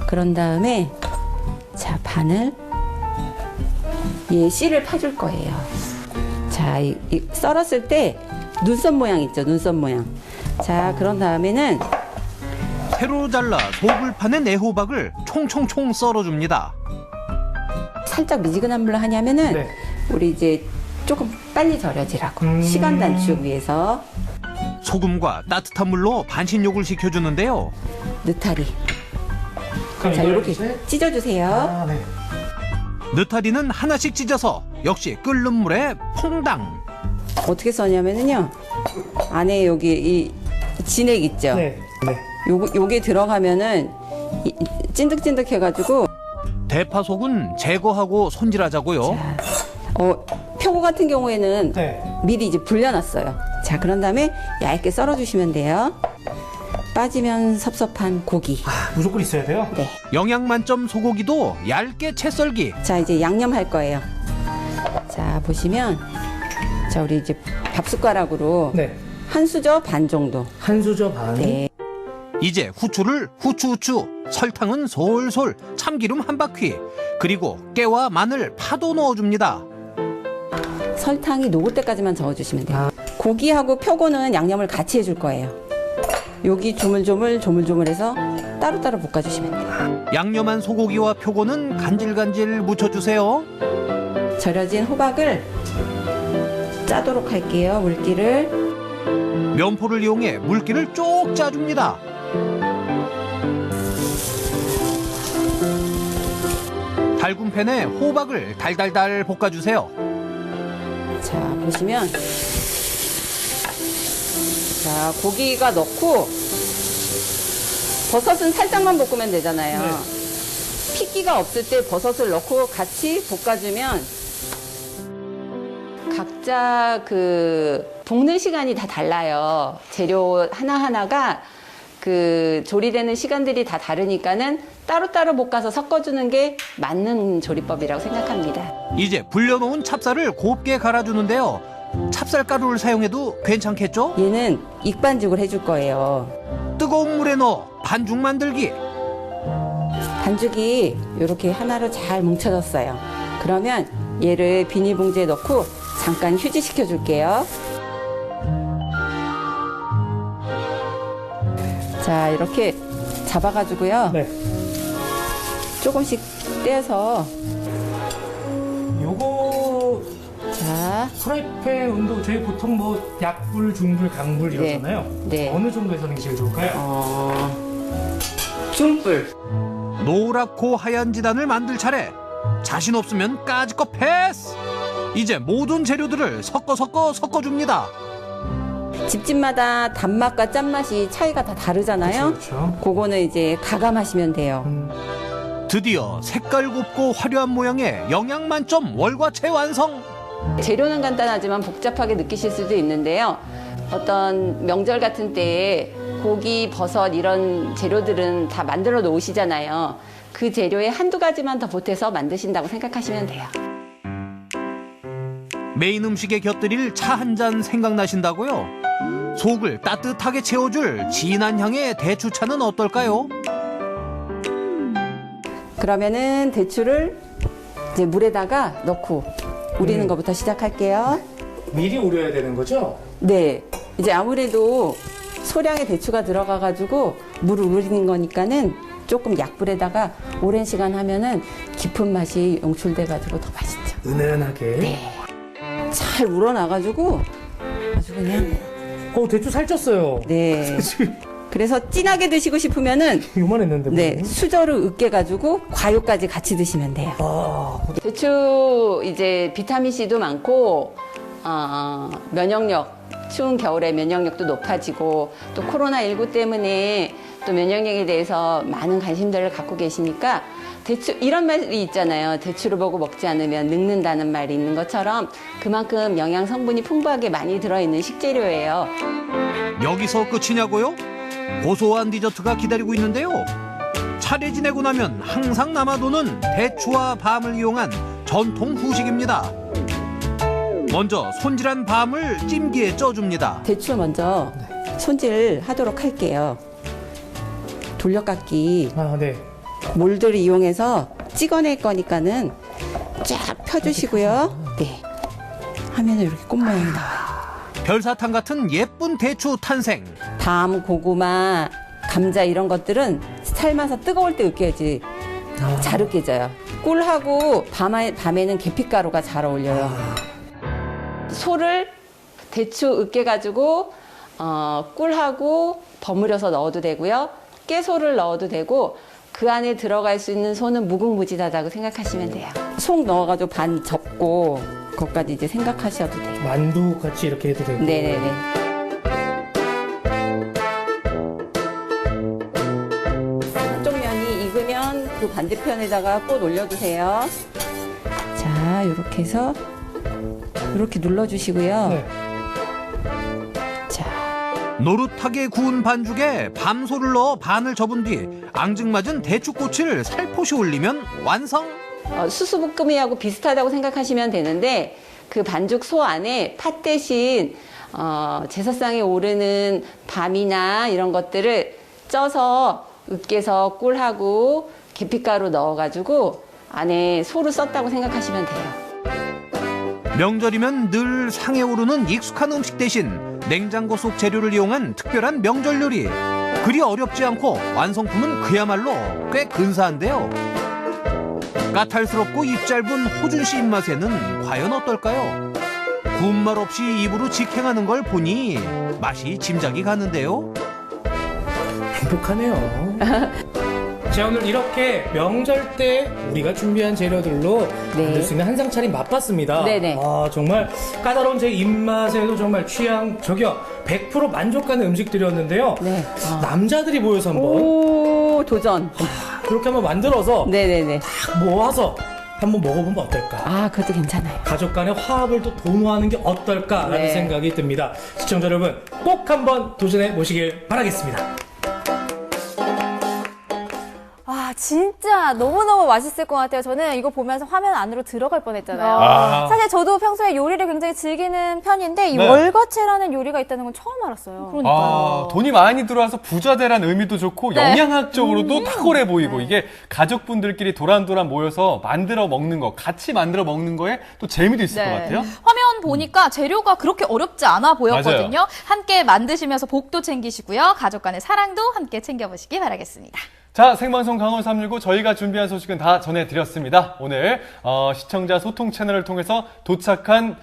그런 다음에 자 반을 씨를 파줄 거예요. 자, 썰었을 때 눈썹 모양 있죠, 눈썹 모양. 자, 그런 다음에는 세로 잘라 속을 파낸 애호박을 총총총 썰어줍니다. 살짝 미지근한 물로 하냐면은 우리 이제 조금 빨리 절여지라고 시간 단축 위해서 소금과 따뜻한 물로 반신욕을 시켜주는데요. 느타리. 자, 이렇게 찢어주세요. 느타리는 하나씩 찢어서 역시 끓는 물에 퐁당. 어떻게 써냐면은요, 안에 여기 이 진액 있죠. 요게 들어가면은 찐득찐득해가지고. 대파속은 제거하고 손질하자고요. 표고 같은 경우에는 미리 이제 불려놨어요. 자, 그런 다음에 얇게 썰어주시면 돼요. 빠지면 섭섭한 고기. 무조건 있어야 돼요? 네. 영양 만점 소고기도 얇게 채 썰기. 자, 이제 양념할 거예요. 자, 보시면 자, 우리 이제 밥 숟가락으로 한 수저 반 정도. 한 수저 반. 네. 이제 후추를 후추후추, 설탕은 솔솔, 참기름 한 바퀴, 그리고 깨와 마늘 파도 넣어줍니다. 설탕이 녹을 때까지만 저어주시면 돼요. 고기하고 표고는 양념을 같이 해줄 거예요. 여기 조물조물해서 따로따로 볶아주시면 돼요. 양념한 소고기와 표고는 간질간질 묻혀주세요. 절여진 호박을 짜도록 할게요, 물기를. 면포를 이용해 물기를 쭉 짜줍니다. 달군 팬에 호박을 달달달 볶아주세요. 자, 보시면 자, 고기가 넣고 버섯은 살짝만 볶으면 되잖아요. 핏기가 없을 때 버섯을 넣고 같이 볶아주면 각자 그 볶는 시간이 다 달라요. 재료 하나하나가 그 조리되는 시간들이 다 다르니까는 따로따로 볶아서 섞어주는 게 맞는 조리법이라고 생각합니다. 이제 불려놓은 찹쌀을 곱게 갈아주는데요. 찹쌀가루를 사용해도 괜찮겠죠? 얘는 익반죽을 해줄 거예요. 뜨거운 물에 넣어 반죽 만들기. 반죽이 이렇게 하나로 잘 뭉쳐졌어요. 그러면 얘를 비닐봉지에 넣고 잠깐 휴지시켜 줄게요. 자, 이렇게 잡아가지고요. 조금씩 떼서. 요거 자, 프라이팬 온도 저희 보통 뭐 약불, 중불, 강불 이러잖아요. 어느 정도에서 하는 게 제일 좋을까요? 중불. 노랗고 하얀 지단을 만들 차례. 자신 없으면 까짓거 패스. 이제 모든 재료들을 섞어줍니다. 집집마다 단맛과 짠맛이 차이가 다 다르잖아요. 그거는 이제 가감하시면 돼요. 드디어 색깔 곱고 화려한 모양의 영양 만점 월과채 완성. 재료는 간단하지만 복잡하게 느끼실 수도 있는데요. 어떤 명절 같은 때에 고기, 버섯 이런 재료들은 다 만들어 놓으시잖아요. 그 재료에 한두 가지만 더 보태서 만드신다고 생각하시면 돼요. 메인 음식에 곁들일 차 한 잔 생각나신다고요? 속을 따뜻하게 채워줄 진한 향의 대추차는 어떨까요? 그러면은 대추를 이제 물에다가 넣고 우리는 것부터 시작할게요. 미리 우려야 되는 거죠? 네. 이제 아무래도 소량의 대추가 들어가가지고 물을 우리는 거니까는 조금 약불에다가 오랜 시간 하면은 깊은 맛이 용출돼가지고 더 맛있죠. 은은하게. 네. 잘 우러나가지고 아주 그냥. 대추 살쪘어요. 네. 그래서 진하게 드시고 싶으면은 요만했는데. 네, 수저로 으깨가지고 과육까지 같이 드시면 돼요. 대추 이제 비타민 C도 많고 면역력, 추운 겨울에 면역력도 높아지고 또 코로나19 때문에 또 면역력에 대해서 많은 관심들을 갖고 계시니까 대추 이런 말이 있잖아요. 대추를 보고 먹지 않으면 늙는다는 말이 있는 것처럼 그만큼 영양 성분이 풍부하게 많이 들어있는 식재료예요. 여기서 끝이냐고요? 고소한 디저트가 기다리고 있는데요. 차례 지내고 나면 항상 남아도는 대추와 밤을 이용한 전통 후식입니다. 먼저 손질한 밤을 찜기에 쪄줍니다. 대추 먼저 손질하도록 할게요. 돌려깎기 몰드를 이용해서 찍어낼 거니까는 쫙 펴주시고요. 네, 하면 이렇게 꽃 모양이 나와요. 별사탕 같은 예쁜 대추 탄생. 밤, 고구마, 감자 이런 것들은 삶아서 뜨거울 때 으깨야지 잘 으깨져요. 꿀하고 밤에는 계피가루가 잘 어울려요. 소를 대추 으깨가지고 꿀하고 버무려서 넣어도 되고요. 깨소를 넣어도 되고 그 안에 들어갈 수 있는 소는 무궁무진하다고 생각하시면 돼요. 속 넣어가지고 반 접고 그것까지 이제 생각하셔도 돼요. 만두 같이 이렇게 해도 되고. 네네네. 한쪽 면이 익으면 그 반대편에다가 꽃 올려주세요. 자, 이렇게 해서 이렇게 눌러주시고요. 네. 노릇하게 구운 반죽에 밤소를 넣어 반을 접은 뒤 앙증맞은 대추꽃을 살포시 올리면 완성. 수수부꾸미하고 비슷하다고 생각하시면 되는데 그 반죽 소 안에 팥 대신 제사상에 오르는 밤이나 이런 것들을 쪄서 으깨서 꿀하고 계피가루 넣어가지고 안에 소를 썼다고 생각하시면 돼요. 명절이면 늘 상에 오르는 익숙한 음식 대신 냉장고 속 재료를 이용한 특별한 명절 요리. 그리 어렵지 않고 완성품은 그야말로 꽤 근사한데요. 까탈스럽고 입 짧은 호준 씨 입맛에는 과연 어떨까요? 군말 없이 입으로 직행하는 걸 보니 맛이 짐작이 가는데요. 행복하네요. 자, 오늘 이렇게 명절 때 우리가 준비한 재료들로 만들 수 있는 한상 차림 맛봤습니다. 네네. 정말 까다로운 제 입맛에도 정말 취향 저격 100% 만족가는 음식들이었는데요. 네. 남자들이 모여서 한번 도전. 그렇게 한번 만들어서 네네네. 딱 모아서 한번 먹어보면 어떨까? 그것도 괜찮아요. 가족 간의 화합을 또 도모하는 게 어떨까라는 네. 생각이 듭니다. 시청자 여러분 꼭 한번 도전해 보시길 바라겠습니다. 진짜 너무너무 맛있을 것 같아요. 저는 이거 보면서 화면 안으로 들어갈 뻔했잖아요. 사실 저도 평소에 요리를 굉장히 즐기는 편인데 이 월과채라는 요리가 있다는 건 처음 알았어요. 그러니까요. 돈이 많이 들어와서 부자되라는 의미도 좋고 영양학적으로도 탁월해 보이고 이게 가족분들끼리 도란도란 모여서 만들어 먹는 거, 같이 만들어 먹는 거에 또 재미도 있을 것 같아요. 화면 보니까 재료가 그렇게 어렵지 않아 보였거든요. 맞아요. 함께 만드시면서 복도 챙기시고요. 가족 간의 사랑도 함께 챙겨보시기 바라겠습니다. 자, 생방송 강원 365 저희가 준비한 소식은 다 전해드렸습니다. 오늘 시청자 소통 채널을 통해서 도착한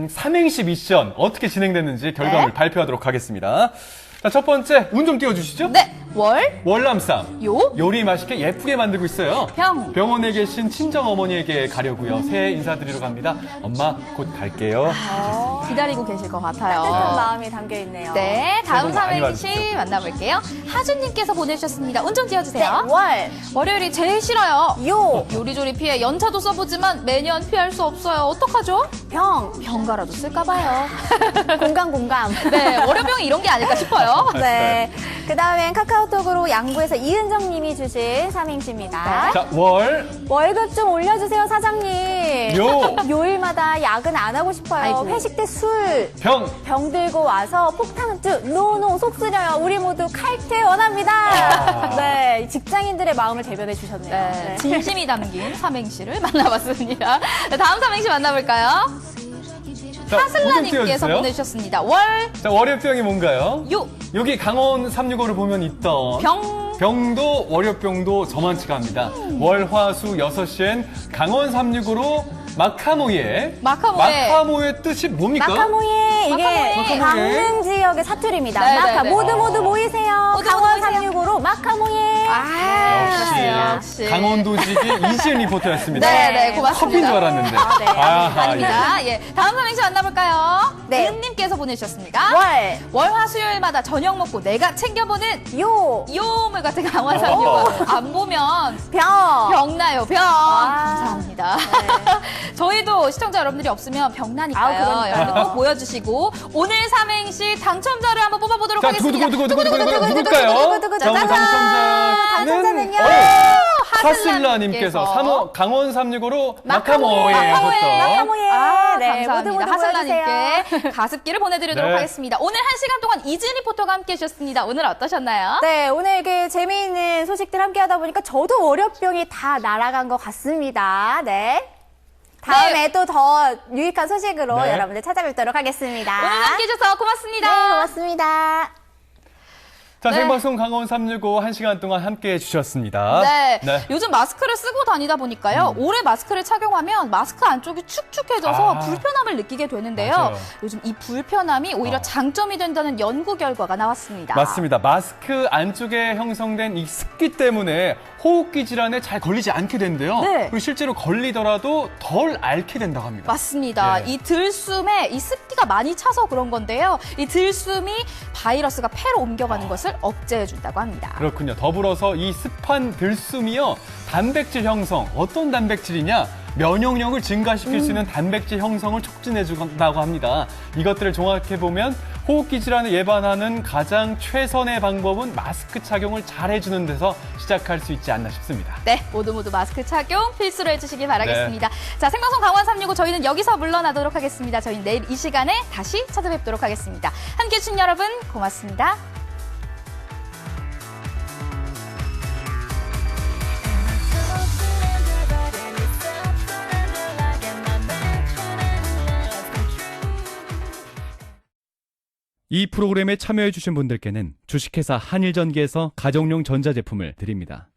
삼행시 미션 어떻게 진행됐는지 결과물 발표하도록 하겠습니다. 자, 첫 번째 운 좀 띄워주시죠. 네, 월남쌈. 요리 맛있게 예쁘게 만들고 있어요. 병원에 계신 친정 어머니에게 가려고요. 새해 인사드리러 갑니다. 엄마 곧 갈게요. 기다리고 계실 것 같아요. 따뜻한 마음이 담겨 있네요. 네, 다음 새해 복 많이 삼행시 만나볼게요. 하준님께서 보내주셨습니다. 운 좀 띄워주세요. 네, 월요일이 제일 싫어요. 요리조리 피해 연차도 써보지만 매년 피할 수 없어요. 어떡하죠? 병가라도 쓸까봐요. 공감. 네, 월요병이 이런 게 아닐까 싶어요. 네. 그 다음엔 카카오톡으로 양구에서 이은정 님이 주신 삼행시입니다. 자, 월급 좀 올려주세요, 사장님. 요일마다 야근 안 하고 싶어요. 회식 때 술. 병 들고 와서 폭탄주. 노노 속 쓰려요. 우리 모두 칼퇴 원합니다. 네. 직장인들의 마음을 대변해 주셨네요. 네, 진심이 담긴 삼행시를 만나봤습니다. 네, 다음 삼행시 만나볼까요? 하슬라님께서 띄워주세요. 보내주셨습니다. 자, 월요병이 뭔가요? 요. 여기 강원 365를 보면 있던 병도 월요병도 저만치가 합니다. 월, 화, 수 6시엔 강원 365로 마카모예. 마카모의 뜻이 뭡니까? 마카모예 이게 강릉 지역의 사투리입니다. 마카 모두 모이세요. 강원 365로 마카모예. 역시 강원도지기 이지은 리포터였습니다. 네, 고맙습니다. 커피인 줄 알았는데. 아닙니다. 예. 다음 삼행시 만나볼까요? 네. 은님께서 보내주셨습니다. 월, 화, 수요일마다 저녁 먹고 내가 챙겨보는 요물 같은 강원 365. 안 보면 병나요. 감사합니다. 저희도 시청자 여러분들이 없으면 병나니까요. 여러분 꼭 보여주시고 오늘 삼행시 당첨자를 한번 뽑아보도록 하겠습니다. 누굴까요? 당첨자는요? 하슬라님께서 강원 365로 마카모예 하셨죠. 네, 감사합니다. 모두 하슬라님께 가습기를 보내드리도록 하겠습니다. 오늘 1시간 동안 이지은 리포터가 함께 해주셨습니다. 오늘 어떠셨나요? 네, 오늘 이렇게 재미있는 소식들 함께 하다 보니까 저도 월요병이 다 날아간 것 같습니다. 네. 다음에 또 더 유익한 소식으로 여러분들 찾아뵙도록 하겠습니다. 오늘 함께 해주셔서 고맙습니다. 네, 고맙습니다. 자, 생방송 강원 365 1시간 동안 함께 해주셨습니다. 네. 요즘 마스크를 쓰고 다니다 보니까요. 오래 마스크를 착용하면 마스크 안쪽이 축축해져서 불편함을 느끼게 되는데요. 맞아요. 요즘 이 불편함이 오히려 장점이 된다는 연구 결과가 나왔습니다. 맞습니다. 마스크 안쪽에 형성된 이 습기 때문에 호흡기 질환에 잘 걸리지 않게 된대요. 그리고 실제로 걸리더라도 덜 앓게 된다고 합니다. 맞습니다. 이 들숨에 이 습기가 많이 차서 그런 건데요. 이 들숨이 바이러스가 폐로 옮겨가는 것을 억제해준다고 합니다. 그렇군요. 더불어서 이 습한 들숨이요. 단백질 형성, 어떤 단백질이냐? 면역력을 증가시킬 수 있는 단백질 형성을 촉진해준다고 합니다. 이것들을 종합해보면 호흡기 질환을 예방하는 가장 최선의 방법은 마스크 착용을 잘 해주는 데서 시작할 수 있지 않나 싶습니다. 네, 모두 마스크 착용 필수로 해주시기 바라겠습니다. 자, 생방송 강원 365 저희는 여기서 물러나도록 하겠습니다. 저희는 내일 이 시간에 다시 찾아뵙도록 하겠습니다. 함께해 주신 여러분 고맙습니다. 이 프로그램에 참여해주신 분들께는 주식회사 한일전기에서 가정용 전자제품을 드립니다.